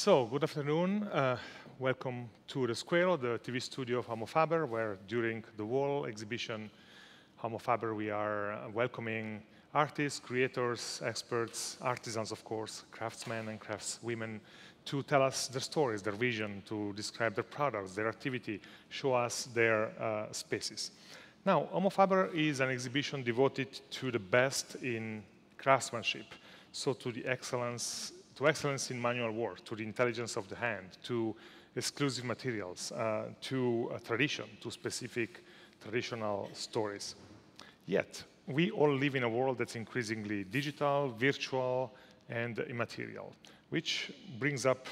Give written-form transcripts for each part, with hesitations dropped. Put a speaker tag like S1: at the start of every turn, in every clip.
S1: So, good afternoon. Welcome to the Square, the TV studio of Homo Faber, where during the wall exhibition Homo Faber, we are welcoming artists, creators, experts, artisans, of course, craftsmen and craftswomen, to tell us their stories, their vision, to describe their products, their activity, show us their spaces. Now, Homo Faber is an exhibition devoted to the best in craftsmanship, so to the excellence in manual work, to the intelligence of the hand, to exclusive materials, to tradition, to specific traditional stories. Yet, we all live in a world that's increasingly digital, virtual, and immaterial, which brings up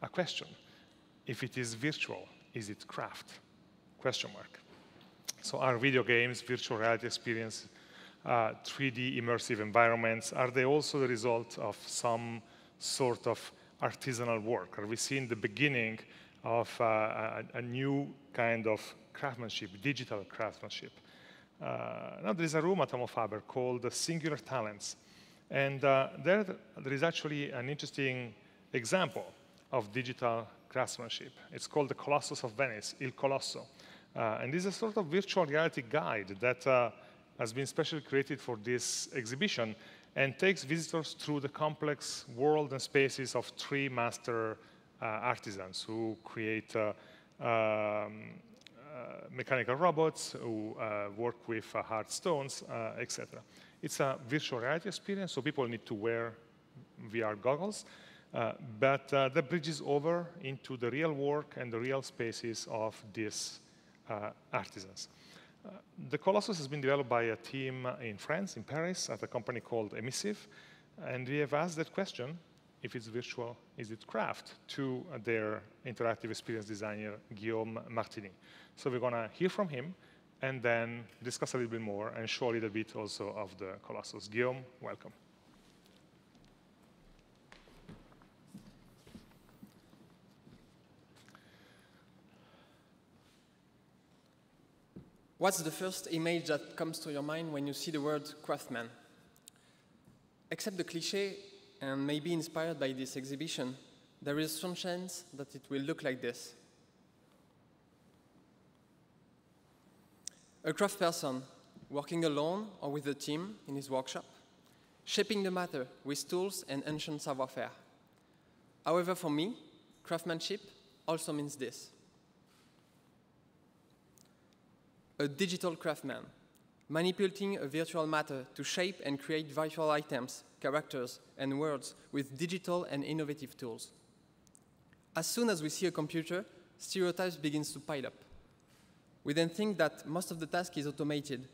S1: a question. If it is virtual, is it craft? Question mark. So are video games, virtual reality experience, 3D immersive environments, are they also the result of some sort of artisanal work? Are we seeing the beginning of a new kind of craftsmanship, digital craftsmanship? Now there is a room at Homo Faber called Singular Talents. And there is actually an interesting example of digital craftsmanship. It's called the Colossus of Venice, Il Colosso. And this is a sort of virtual reality guide that has been specially created for this exhibition and takes visitors through the complex world and spaces of three master artisans who create mechanical robots, who work with hard stones, etc. It's a virtual reality experience, so people need to wear VR goggles, but that bridges over into the real work and the real spaces of these artisans. The Colossus has been developed by a team in France, in Paris, at a company called Emissive, and we have asked that question, if it's virtual, is it craft, to their interactive experience designer, Guillaume Martini. So we're going to hear from him, and then discuss a little bit more, and show a little bit also of the Colossus. Guillaume, welcome.
S2: What's the first image that comes to your mind when you see the word craftsman? Except the cliché, and maybe inspired by this exhibition, there is some chance that it will look like this. A craftsperson working alone or with a team in his workshop, shaping the matter with tools and ancient savoir-faire. However, for me, craftsmanship also means this. A digital craftsman, manipulating a virtual matter to shape and create virtual items, characters, and words with digital and innovative tools. As soon as we see a computer, stereotypes begin to pile up. We then think that most of the task is automated,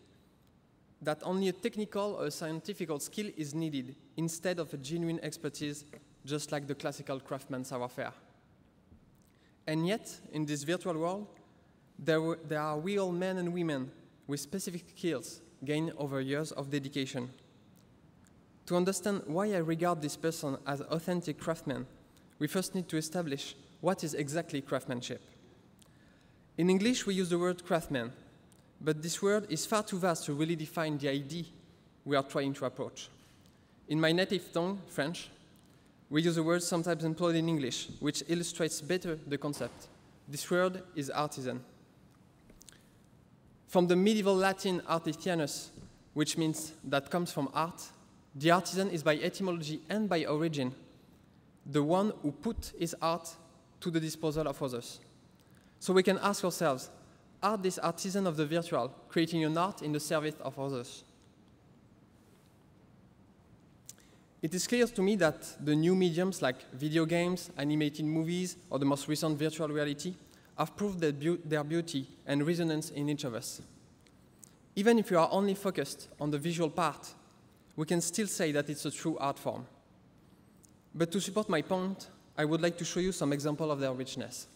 S2: that only a technical or scientific skill is needed instead of a genuine expertise, just like the classical craftsman savoir-faire. And yet, in this virtual world, there are real men and women with specific skills gained over years of dedication. To understand why I regard this person as authentic craftsman, we first need to establish what is exactly craftsmanship. In English, we use the word craftsman, but this word is far too vast to really define the idea we are trying to approach. In my native tongue, French, we use a word sometimes employed in English, which illustrates better the concept. This word is artisan. From the medieval Latin artisanus, which means that comes from art, the artisan is by etymology and by origin the one who put his art to the disposal of others. So we can ask ourselves, are these artisans of the virtual creating an art in the service of others? It is clear to me that the new mediums like video games, animated movies, or the most recent virtual reality have proved their beauty and resonance in each of us. Even if you are only focused on the visual part, we can still say that it's a true art form. But to support my point, I would like to show you some examples of their richness.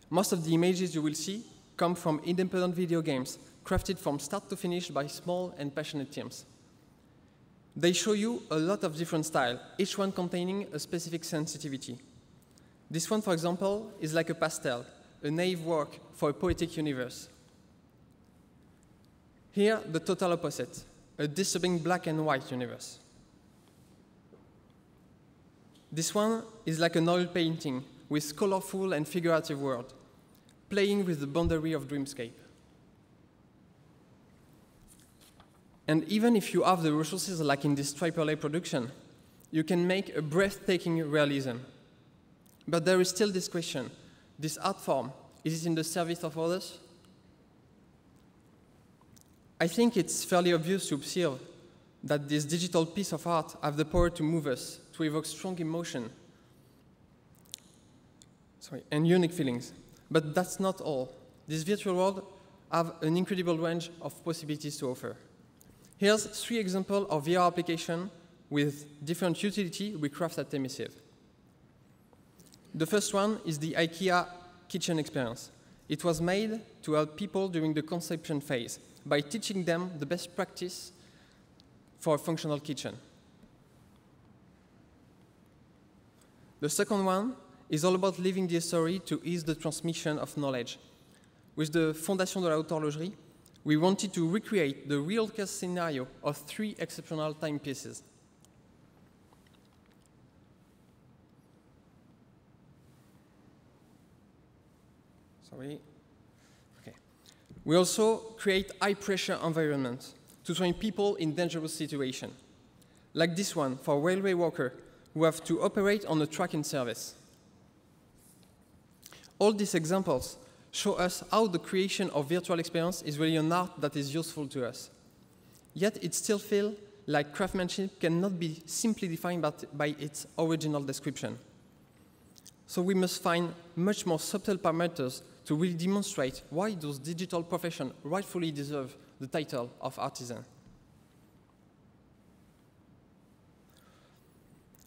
S2: Most of the images you will see come from independent video games, crafted from start to finish by small and passionate teams. They show you a lot of different styles, each one containing a specific sensitivity. This one, for example, is like a pastel, a naive work for a poetic universe. Here, the total opposite, a disturbing black and white universe. This one is like an oil painting with colorful and figurative world, playing with the boundary of dreamscape. And even if you have the resources like in this AAA production, you can make a breathtaking realism. But there is still this question. This art form, is it in the service of others? I think it's fairly obvious to observe that this digital piece of art have the power to move us, to evoke strong emotion, and unique feelings. But that's not all. This virtual world have an incredible range of possibilities to offer. Here's 3 examples of VR applications with different utility we craft at Emissive. The first one is the IKEA kitchen experience. It was made to help people during the conception phase by teaching them the best practice for a functional kitchen. The second one is all about living the story to ease the transmission of knowledge. With the Fondation de la Haute Horlogerie, we wanted to recreate the real case scenario of 3 exceptional timepieces. We also create high-pressure environments to train people in dangerous situations, like this one for railway workers who have to operate on a track in service. All these examples show us how the creation of virtual experience is really an art that is useful to us. Yet it still feels like craftsmanship cannot be simply defined by its original description. So we must find much more subtle parameters to really demonstrate why those digital professions rightfully deserve the title of artisan.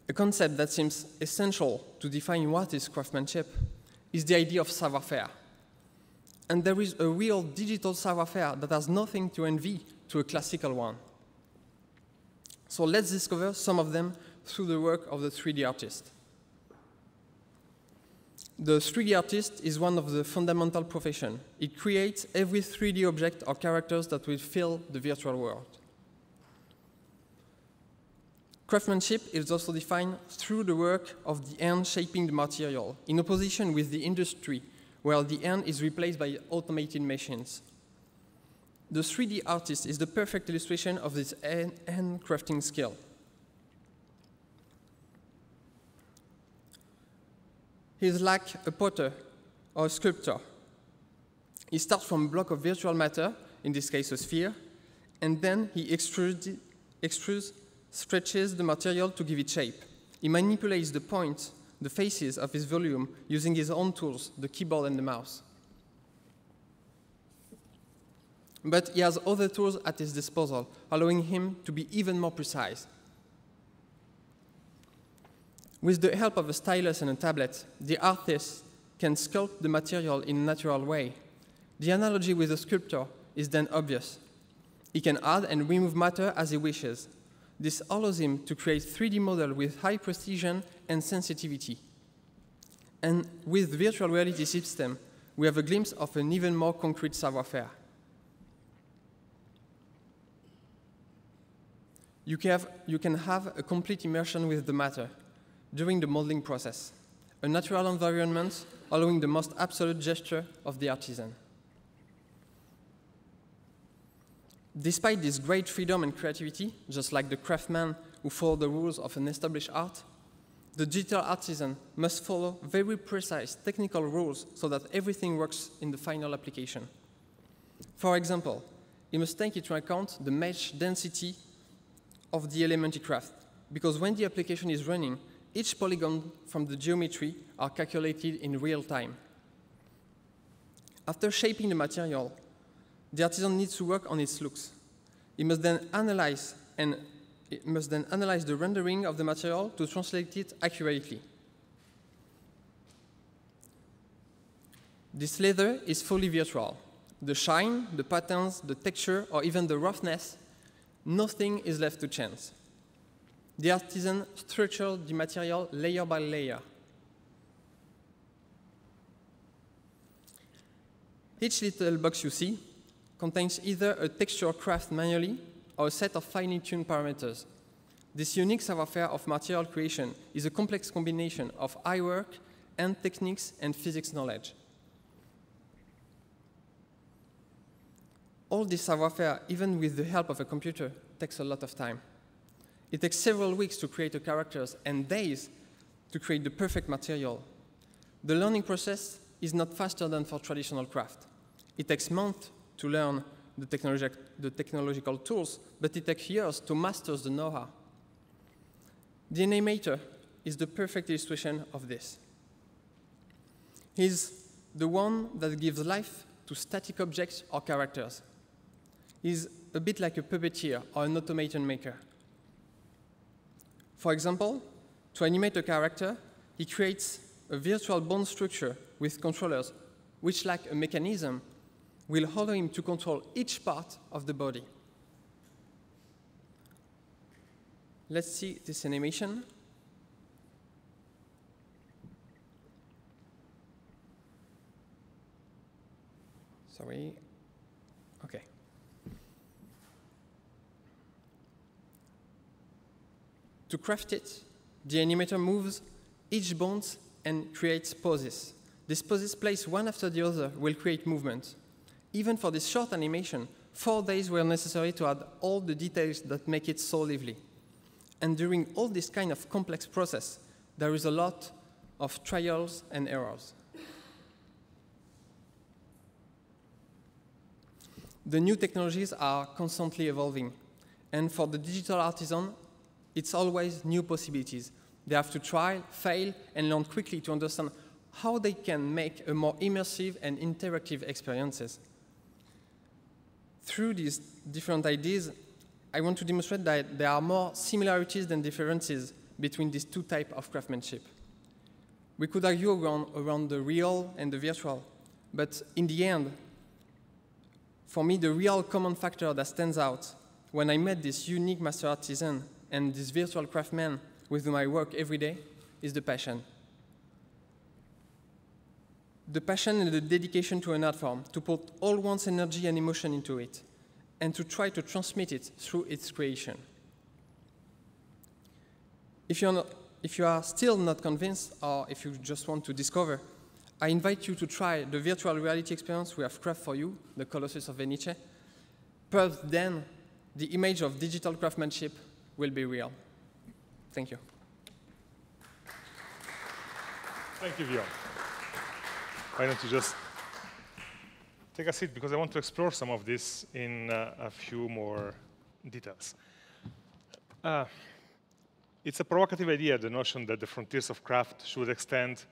S2: A concept that seems essential to define what is craftsmanship is the idea of savoir-faire. And there is a real digital savoir-faire that has nothing to envy to a classical one. So let's discover some of them through the work of the 3D artist. The 3D artist is one of the fundamental professions. It creates every 3D object or characters that will fill the virtual world. Craftsmanship is also defined through the work of the hand shaping the material, in opposition with the industry, where the hand is replaced by automated machines. The 3D artist is the perfect illustration of this hand crafting skill. He's like a potter or a sculptor. He starts from a block of virtual matter, in this case a sphere, and then he extrudes, stretches the material to give it shape. He manipulates the points, the faces of his volume using his own tools, the keyboard and the mouse. But he has other tools at his disposal, allowing him to be even more precise. With the help of a stylus and a tablet, the artist can sculpt the material in a natural way. The analogy with a sculptor is then obvious. He can add and remove matter as he wishes. This allows him to create 3D models with high precision and sensitivity. And with the virtual reality system, we have a glimpse of an even more concrete savoir-faire. You can have a complete immersion with the matter during the modeling process, a natural environment allowing the most absolute gesture of the artisan. Despite this great freedom and creativity, just like the craftsman who follow the rules of an established art, the digital artisan must follow very precise technical rules so that everything works in the final application. For example, he must take into account the mesh density of the element he crafts, because when the application is running, each polygon from the geometry are calculated in real time. After shaping the material, the artisan needs to work on its looks. He must then analyze the rendering of the material to translate it accurately. This leather is fully virtual. The shine, the patterns, the texture, or even the roughness, nothing is left to chance. The artisan structured the material layer by layer. Each little box you see contains either a texture craft manually or a set of finely tuned parameters. This unique savoir-faire of material creation is a complex combination of eye work, hand techniques, and physics knowledge. All this savoir-faire, even with the help of a computer, takes a lot of time. It takes several weeks to create the characters and days to create the perfect material. The learning process is not faster than for traditional craft. It takes months to learn the technological tools, but it takes years to master the know-how. The animator is the perfect illustration of this. He's the one that gives life to static objects or characters. He's a bit like a puppeteer or an automation maker. For example, to animate a character, he creates a virtual bone structure with controllers, which, like a mechanism, will allow him to control each part of the body. Let's see this animation. Sorry. Okay. To craft it, the animator moves each bone and creates poses. These poses placed one after the other will create movement. Even for this short animation, 4 days were necessary to add all the details that make it so lively. And during all this kind of complex process, there is a lot of trials and errors. The new technologies are constantly evolving. And for the digital artisan, it's always new possibilities. They have to try, fail, and learn quickly to understand how they can make a more immersive and interactive experiences. Through these different ideas, I want to demonstrate that there are more similarities than differences between these two types of craftsmanship. We could argue around the real and the virtual, but in the end, for me, the real common factor that stands out when I met this unique master artisan and this virtual craftsman with whom I work every day is the passion. The passion and the dedication to an art form, to put all one's energy and emotion into it, and to try to transmit it through its creation. If you are still not convinced, or if you just want to discover, I invite you to try the virtual reality experience we have crafted for you, the Colossus of Venice. Perhaps then, the image of digital craftsmanship will be real. Thank you.
S1: Thank you, Guillaume. Why don't you just take a seat, because I want to explore some of this in a few more details. It's a provocative idea, the notion that the frontiers of craft should extend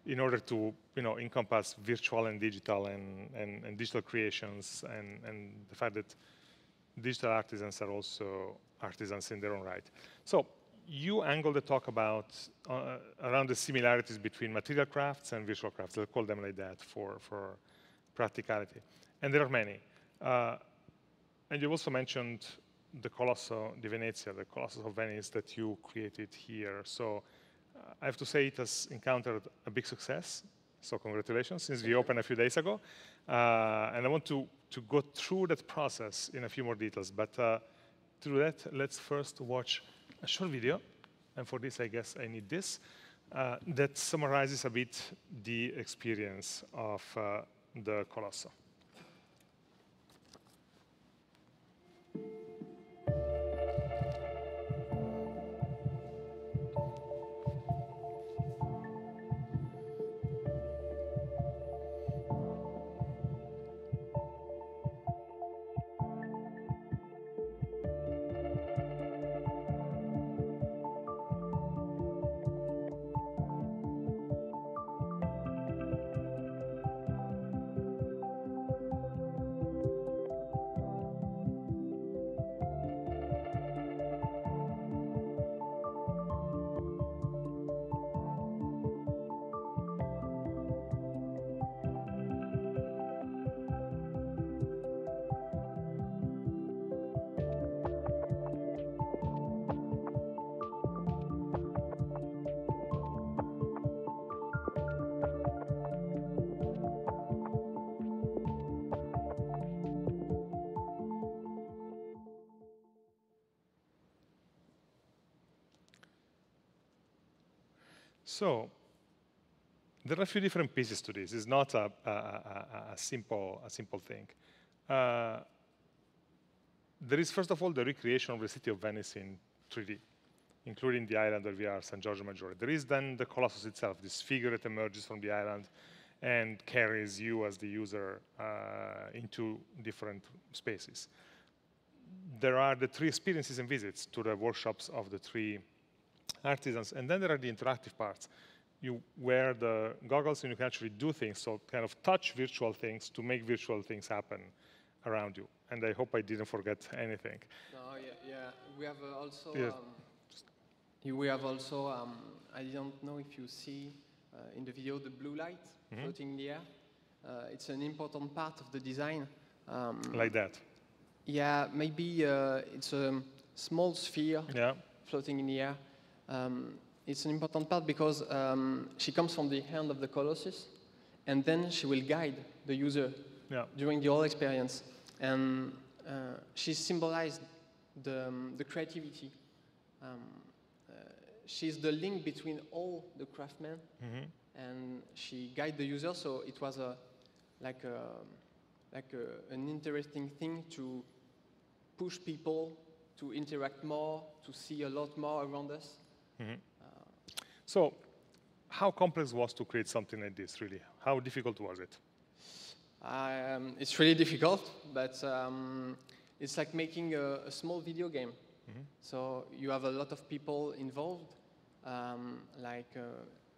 S1: in order to encompass virtual and digital and digital creations, and the fact that digital artisans are also artisans in their own right. So you angle the talk about around the similarities between material crafts and visual crafts. Let's call them like that for practicality. And there are many. And you also mentioned the Colosso di Venezia, the Colossus of Venice that you created here. So I have to say it has encountered a big success. So congratulations, since we opened a few days ago. And I want to go through that process in a few more details. But to do that, let's first watch a short video. And for this, I guess I need this. That summarizes a bit the experience of the Colosso. So there are a few different pieces to this. It's not a simple thing. There is, first of all, the recreation of the city of Venice in 3D, including the island where we are, San Giorgio Maggiore. There is then the colossus itself, this figure that emerges from the island and carries you as the user into different spaces. There are the 3 experiences and visits to the workshops of the 3 artisans, and then there are the interactive parts. You wear the goggles and you can actually do things, so kind of touch virtual things to make virtual things happen around you. And I hope I didn't forget anything.
S2: No, yeah. We have also,
S1: Yeah.
S2: we have also I don't know if you see in the video the blue light floating in the air. It's an important part of the design.
S1: Like that.
S2: Yeah, maybe it's a small sphere floating in the air. It's an important part because she comes from the hand of the colossus, and then she will guide the user during the whole experience. And she symbolized the creativity. She's the link between all the craftsmen, and she guides the user. So it was an interesting thing to push people to interact more, to see a lot more around us.
S1: So how complex was to create something like this, really? How difficult was it?
S2: It's really difficult, but it's like making a small video game. So you have a lot of people involved.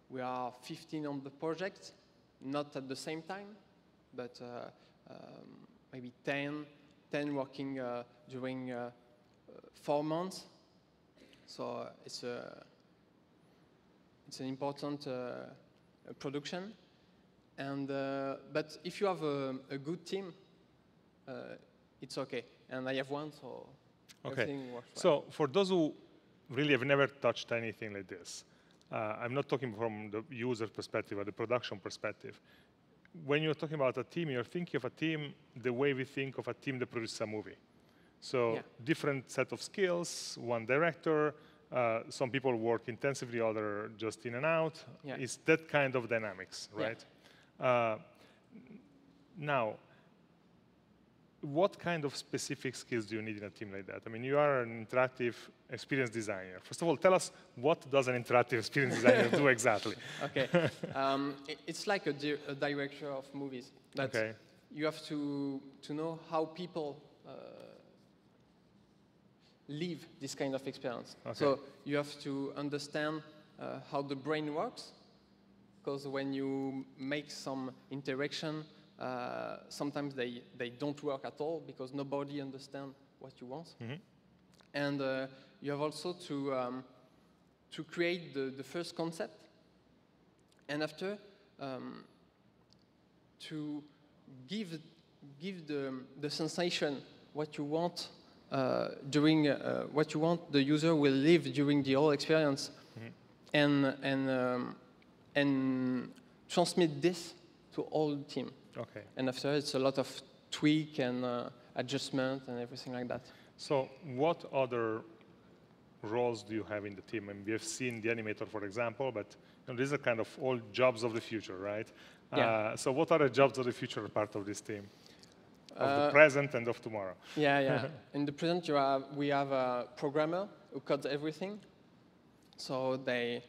S2: We are 15 on the project, not at the same time, but maybe 10 working during 4 months. So it's an important production. And but if you have a good team, it's okay. And I have one, so everything works well.
S1: So for those who really have never touched anything like this, I'm not talking from the user perspective or the production perspective. When you're talking about a team, you're thinking of a team the way we think of a team that produces a movie. So different set of skills, one director, some people work intensively, others just in and out. It's that kind of dynamics, right? Now, what kind of specific skills do you need in a team like that? I mean, you are an interactive experience designer. First of all, tell us, what does an interactive experience designer do exactly?
S2: Okay. It's like a director of movies. But you have to know how people live this kind of experience. So you have to understand how the brain works, because when you make some interaction, sometimes they don't work at all because nobody understands what you want. And you have also to create the first concept, and after to give the sensation what you want during what you want the user will live during the whole experience, and transmit this to all the team. And after, it's a lot of tweak and adjustment and everything like that.
S1: So what other roles do you have in the team? I mean, we have seen the animator, for example, but these are kind of all jobs of the future, right? So what are the jobs of the future part of this team? Of the present and of tomorrow?
S2: In the present, we have a programmer who codes everything. So they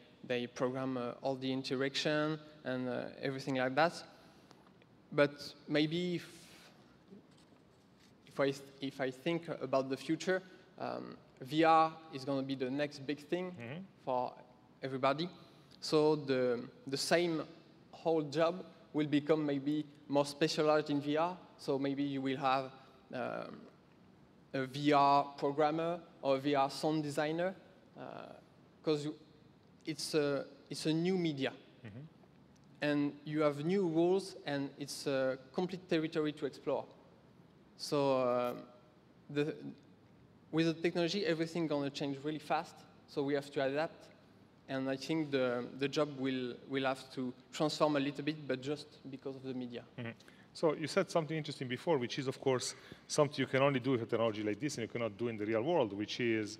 S2: program all the interaction and everything like that. But maybe if I think about the future, VR is going to be the next big thing for everybody. So the same whole job will become maybe more specialized in VR. So maybe you will have a VR programmer or a VR sound designer, because it's a new media. And you have new rules, and it's a complete territory to explore. So with the technology, everything's going to change really fast, so we have to adapt. And I think the job will have to transform a little bit, but just because of the media.
S1: So you said something interesting before, which is, of course, something you can only do with a technology like this, and you cannot do in the real world, which is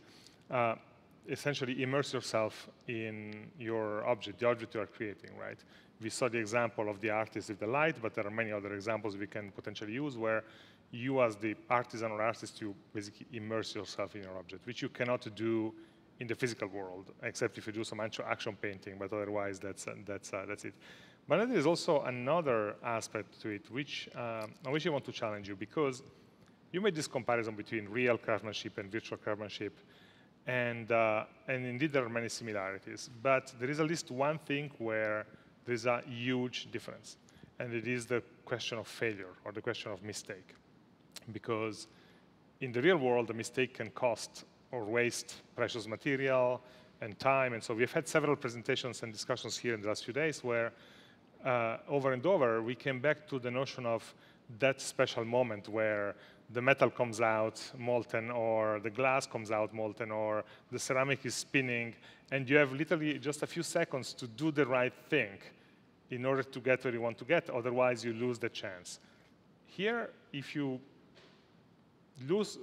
S1: essentially immerse yourself in your object, the object you are creating, right? We saw the example of the artist with the light, but there are many other examples we can potentially use where you as the artisan or artist, you basically immerse yourself in your object, which you cannot do in the physical world, except if you do some action painting, but otherwise that's it. But then there's also another aspect to it, which on which I want to challenge you, because you made this comparison between real craftsmanship and virtual craftsmanship, and indeed there are many similarities. But there is at least one thing where there is a huge difference, and it is the question of failure or the question of mistake. Because in the real world, a mistake can cost or waste precious material and time. And so we've had several presentations and discussions here in the last few days where over and over, we came back to the notion of that special moment where the metal comes out molten, or the glass comes out molten, or the ceramic is spinning, and you have literally just a few seconds to do the right thing in order to get where you want to get, otherwise you lose the chance. Here, if you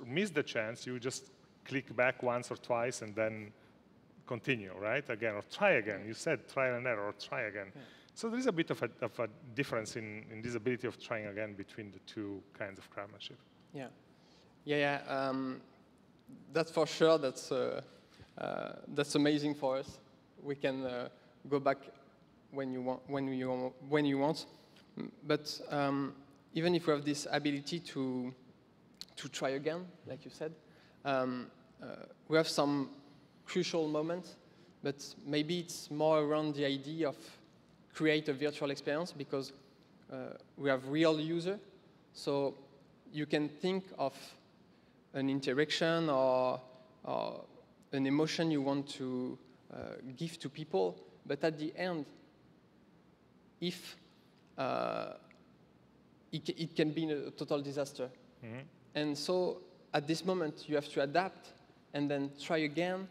S1: miss the chance, you just click back once or twice and then continue, right? Again, or try again. You said trial and error, or try again. Yeah. So there is a bit of a difference in this ability of trying again between the two kinds of craftsmanship.
S2: Yeah. That's for sure. That's amazing for us. We can go back when you want. But even if we have this ability to try again, like you said, we have some crucial moments, but maybe it's more around the idea of create a virtual experience, because we have real user. So you can think of an interaction or an emotion you want to give to people, but at the end, if it can be a total disaster. Mm-hmm. And so at this moment, you have to adapt and then try again,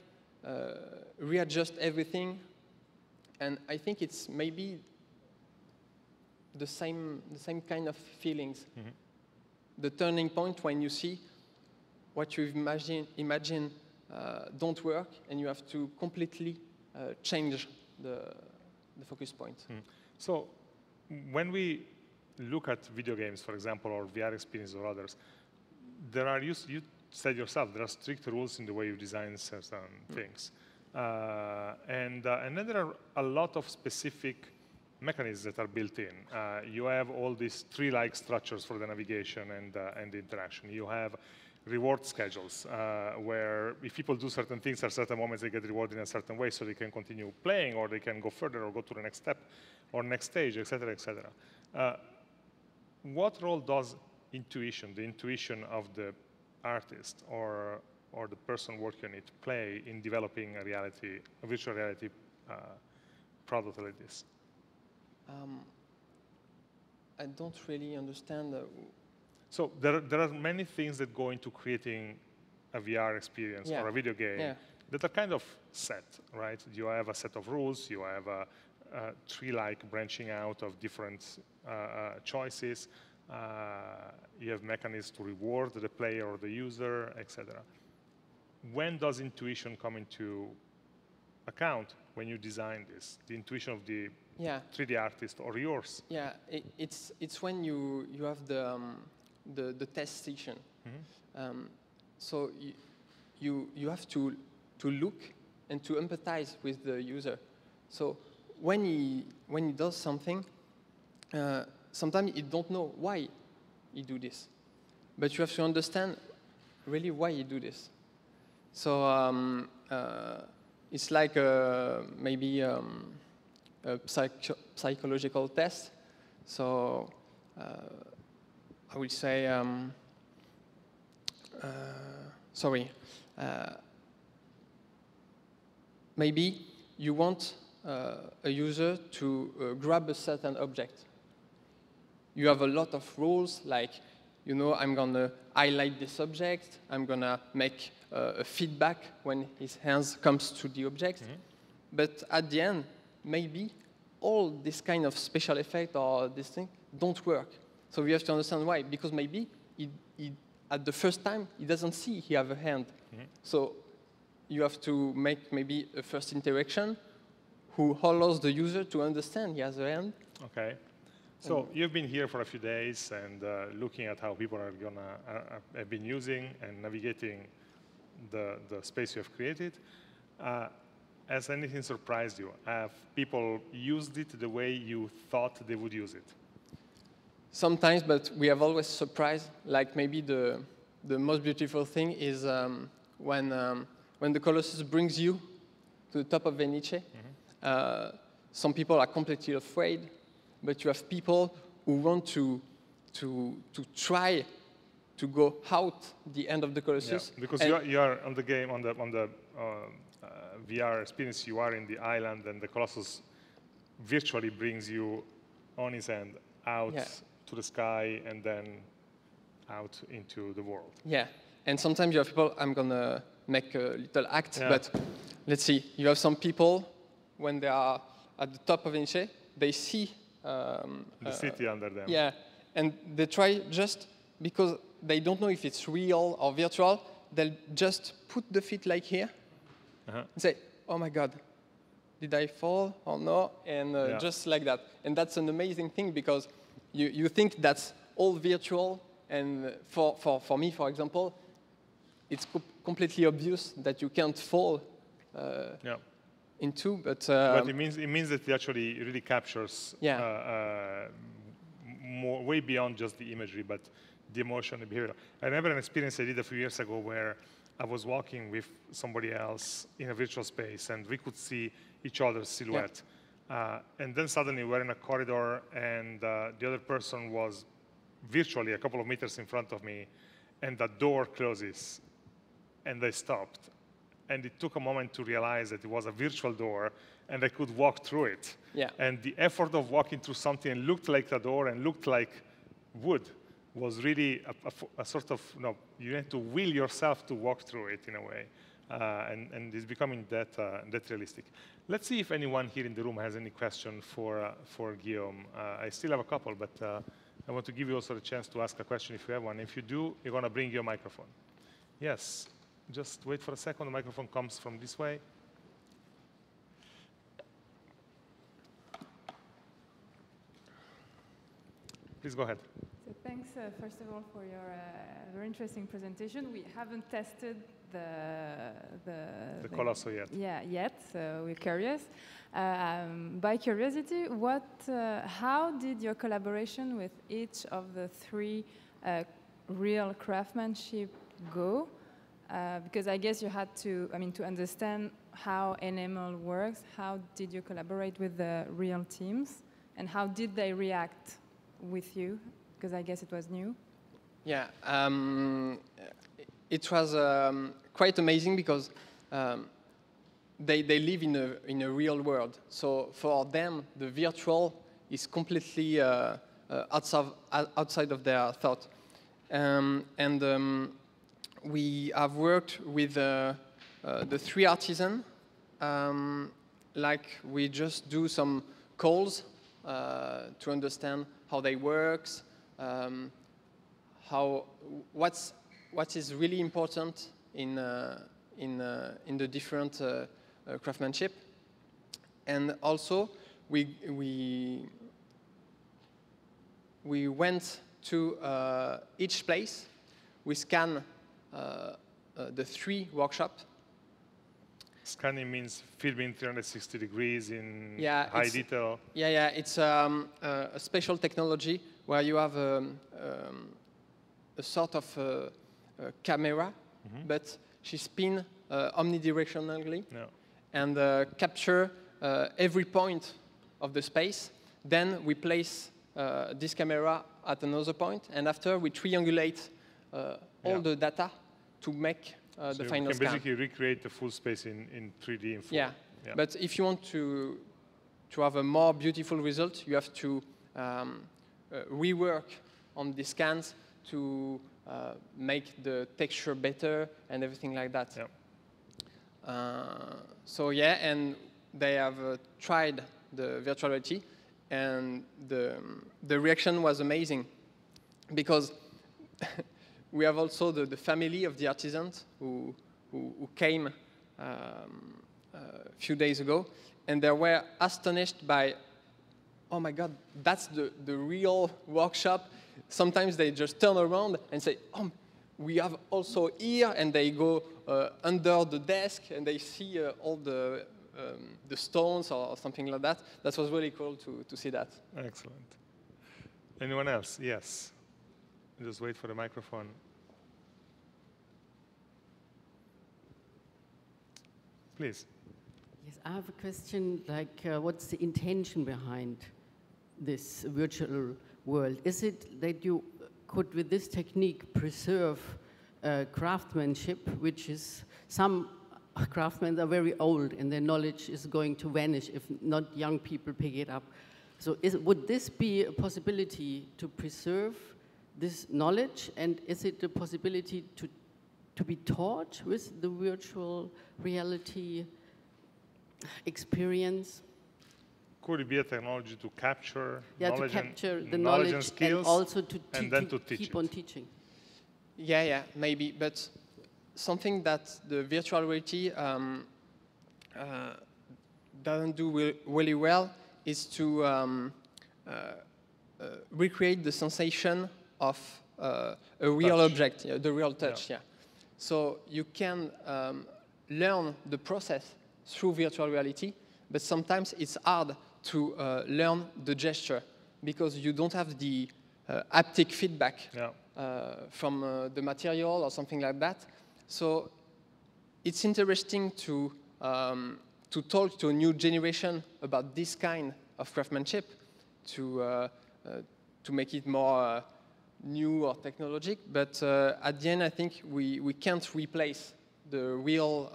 S2: readjust everything. And I think it's maybe the same kind of feelings. Mm-hmm. The turning point when you see what you've imagined don't work, and you have to completely change the focus point. Mm-hmm.
S1: So when we look at video games, for example, or VR experiences or others, you said yourself, there are strict rules in the way you design certain things. And then there are a lot of specific mechanisms that are built in. You have all these tree-like structures for the navigation and the interaction. You have reward schedules, where if people do certain things at certain moments, they get rewarded in a certain way, so they can continue playing, or they can go further, or go to the next step, or next stage, et cetera, et cetera. What role does intuition, the intuition of the artist or the person working on it, play in developing a virtual reality product like this?
S2: I don't really understand.
S1: So there are many things that go into creating a VR experience or a video game that are kind of set, right? You have a set of rules, you have a tree-like branching out of different choices, you have mechanisms to reward the player or the user, etc. When does intuition come into account when you design this? The intuition of the 3D artist or yours?
S2: Yeah, it's when you have the test session. Mm-hmm. So you have to look and to empathize with the user. So when he does something, sometimes you don't know why he do this, but you have to understand really why he do this. So it's like maybe a psychological test. So I would say, maybe you want a user to grab a certain object. You have a lot of rules, like, I'm going to highlight this object, I'm going to make a feedback when his hands comes to the object. Mm-hmm. But at the end, maybe all this kind of special effect or this thing don't work. So we have to understand why. Because maybe at the first time, he doesn't see he have a hand. Mm-hmm. So you have to make maybe a first interaction who allows the user to understand the other end.
S1: Okay. So you've been here for a few days and looking at how people are have been using and navigating the space you have created. Has anything surprised you? Have people used it the way you thought they would use it?
S2: Sometimes, but we have always surprised. Like maybe the most beautiful thing is when the colossus brings you to the top of Venice. Some people are completely afraid, but you have people who want to try to go out the end of the colossus.
S1: Yeah, because you are on the game on the VR experience. You are in the island, and the colossus virtually brings you on his end out to the sky and then out into the world.
S2: Yeah, and sometimes you have people. I'm gonna make a little act, but let's see. You have some people when they are at the top of Venice, they see
S1: the city under them.
S2: Yeah, and they try just because they don't know if it's real or virtual. They'll just put the feet like here and say, "Oh my God, did I fall or no?" And just like that. And that's an amazing thing because you think that's all virtual. And for me, for example, it's completely obvious that you can't fall into, but
S1: it means that it actually really captures more, way beyond just the imagery, but the emotion, the behavior. I remember an experience I did a few years ago where I was walking with somebody else in a virtual space, and we could see each other's silhouette. And then suddenly we're in a corridor, and the other person was virtually a couple of meters in front of me, and the door closes, and they stopped. And it took a moment to realize that it was a virtual door, and I could walk through it.
S2: Yeah.
S1: And the effort of walking through something that looked like a door and looked like wood was really a sort of, you had to will yourself to walk through it in a way. And it's becoming that realistic. Let's see if anyone here in the room has any question for Guillaume. I still have a couple, but I want to give you also the chance to ask a question if you have one. If you do, you're going to bring your microphone. Yes, just wait for a second. The microphone comes from this way. Please go ahead.
S3: So thanks, first of all, for your very interesting presentation. We haven't tested the
S1: Colossus yet.
S3: Yeah, yet. So we're curious. By curiosity, how did your collaboration with each of the three real craftsmanship go? Because I guess you had to, to understand how enamel works. How did you collaborate with the real teams, and how did they react with you? Because I guess it was new.
S2: Yeah, it was quite amazing because they live in a real world. So for them, the virtual is completely outside of their thought. We have worked with the three artisans. Like we just do some calls to understand how they work, what is really important in the different craftsmanship, and also we went to each place. We scan the three workshops.
S1: Scanning means filming 360 degrees in high detail.
S2: Yeah, it's a special technology where you have a sort of camera, but she spins omnidirectionally and capture every point of the space. Then we place this camera at another point, and after we triangulate all the data to make the final scan.
S1: You can basically recreate the full space in 3D and 4D.
S2: Yeah, but if you want to have a more beautiful result, you have to rework on the scans to make the texture better and everything like that. Yeah. And they have tried the virtual reality, and the reaction was amazing because we have also the family of the artisans who came a few days ago, and they were astonished by, oh my God, that's the real workshop. Sometimes they just turn around and say, oh, we have also here, and they go under the desk and they see all the stones or something like that. That was really cool to see that.
S1: Excellent. Anyone else? Yes. Just wait for the microphone. Please.
S4: Yes, I have a question, like what's the intention behind this virtual world? Is it that you could, with this technique, preserve craftsmanship, which is, some craftsmen are very old and their knowledge is going to vanish if not young people pick it up. So would this be a possibility to preserve this knowledge, and is it a possibility to be taught with the virtual reality experience?
S1: Could it be a technology to capture knowledge,
S4: to capture the
S1: knowledge and skills,
S4: and also to
S1: teach
S4: keep on teaching?
S2: Yeah, maybe, but something that the virtual reality doesn't do really well is to recreate the sensation of a real object, the real touch. Yeah. So you can learn the process through virtual reality, but sometimes it's hard to learn the gesture because you don't have the haptic feedback from the material or something like that. So it's interesting to talk to a new generation about this kind of craftsmanship, to make it more new or technologic. But at the end, I think we can't replace the real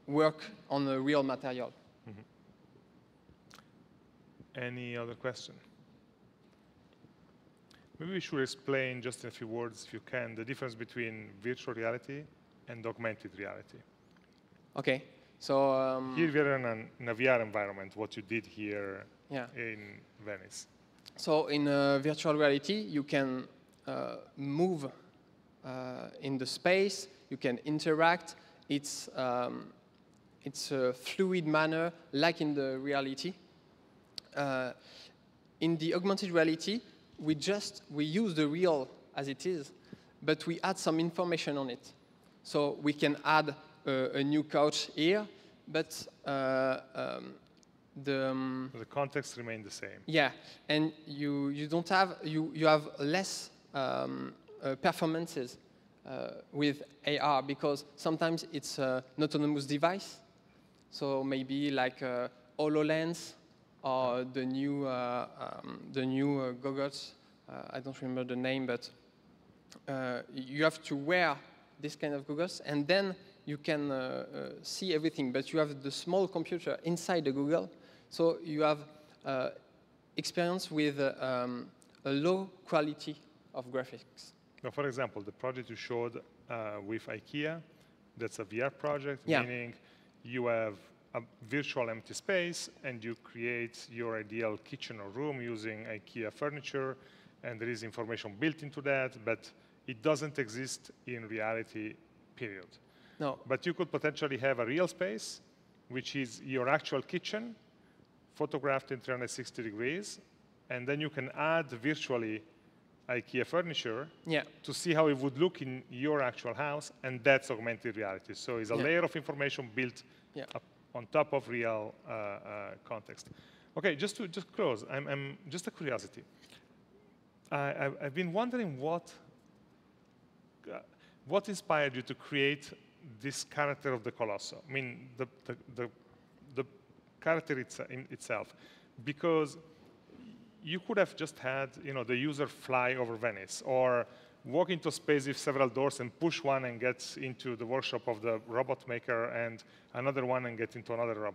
S2: work on the real material.
S1: Mm-hmm. Any other question? Maybe we should explain just in a few words, if you can, the difference between virtual reality and augmented reality.
S2: Okay, so
S1: here we are in a VR environment, what you did here in Venice.
S2: So in virtual reality, you can move in the space, you can interact. It's a fluid manner, like in the reality. In the augmented reality, we use the real as it is, but we add some information on it. So we can add a new couch here, but
S1: the context remains the same.
S2: Yeah, and you have less performances with AR because sometimes it's an autonomous device. So maybe like HoloLens or the new goggles. I don't remember the name, but you have to wear this kind of goggles, and then you can see everything. But you have the small computer inside the Google, so you have experience with a low quality of graphics.
S1: Now, for example, the project you showed with IKEA, that's a VR project, meaning you have a virtual empty space and you create your ideal kitchen or room using IKEA furniture, and there is information built into that, but it doesn't exist in reality, period.
S2: No.
S1: But you could potentially have a real space, which is your actual kitchen, photographed in 360 degrees, and then you can add virtually IKEA furniture to see how it would look in your actual house, and that's augmented reality. So it's a layer of information built up on top of real context. Okay, just close. I'm just a curiosity. I've been wondering what inspired you to create this character of the colossus. I mean, the character itself, because you could have just had, the user fly over Venice, or walk into space with several doors and push one and get into the workshop of the robot maker, and another one and get into another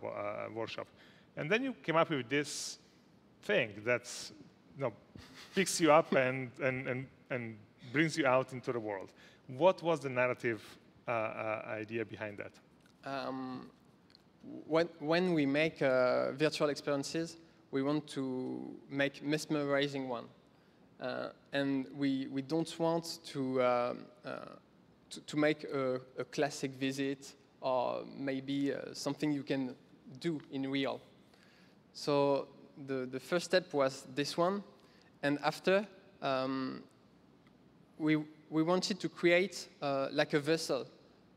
S1: workshop. And then you came up with this thing that's, picks you up and brings you out into the world. What was the narrative idea behind that?
S2: When we make virtual experiences, we want to make mesmerizing one. And we don't want to make a classic visit or maybe something you can do in real. So the first step was this one, and after we wanted to create like a vessel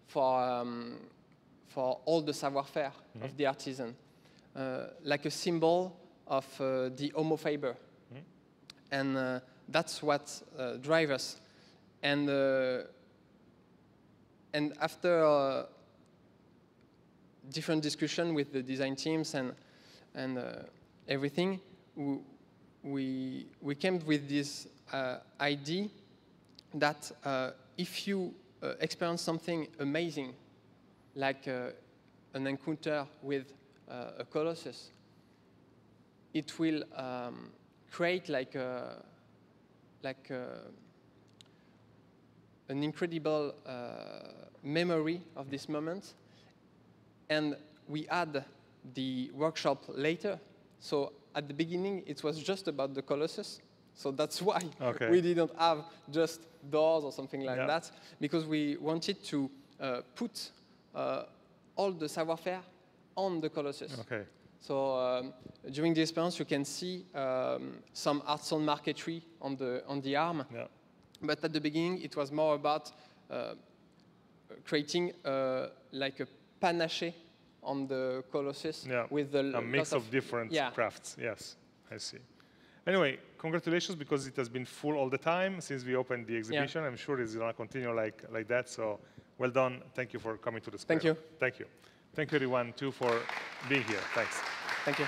S2: for all the savoir-faire of the artisan, like a symbol of the Homo Faber, and that's what drives us. And after different discussion with the design teams and everything, we came with this idea that if you experience something amazing, like an encounter with a colossus, it will create like an incredible memory of this moment. And we add the workshop later. So at the beginning, it was just about the colossus. So that's why we didn't have just doors or something like that, because we wanted to put all the savoir-faire on the colossus. Okay. So during the experience, you can see some arts on marquetry on the arm. Yeah. But at the beginning, it was more about creating like a panache on the colossus with a mix of different
S1: crafts. Yes, I see. Anyway, congratulations, because it has been full all the time since we opened the exhibition. I'm sure it's going to continue like that. So well done. Thank you for coming to the square.
S2: Thank you.
S1: Thank you. Thank you, everyone, too, for being here. Thanks.
S2: Thank you.